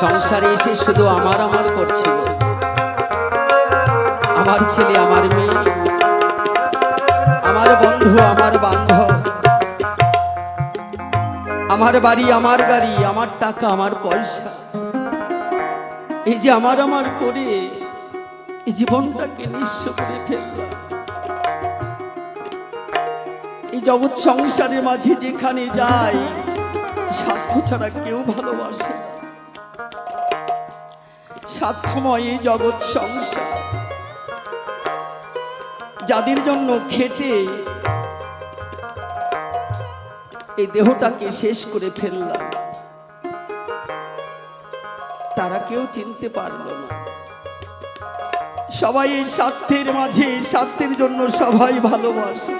সংসারে এসে শুধু আমার আমার করছিল, আমার ছেলে আমার মেয়ে, আমার বন্ধু আমার বান্ধব, আমার বাড়ি আমার গাড়ি, আমার টাকা আমার পয়সা, এই যে আমার আমার করে এই জীবনটাকে নিঃস্ব করে ফেললাম। এই জগৎ সংসারের মাঝে যেখানে যাই, স্বার্থ ছাড়া কেউ ভালোবাসে, স্বার্থময় এই জগৎ সংসার। যাদের জন্য খেটে এই দেহটাকে শেষ করে ফেললাম, তারা কেউ চিনতে পারল না। সবাই এই স্বার্থের মাঝে, স্বার্থের জন্য সবাই ভালোবাসে।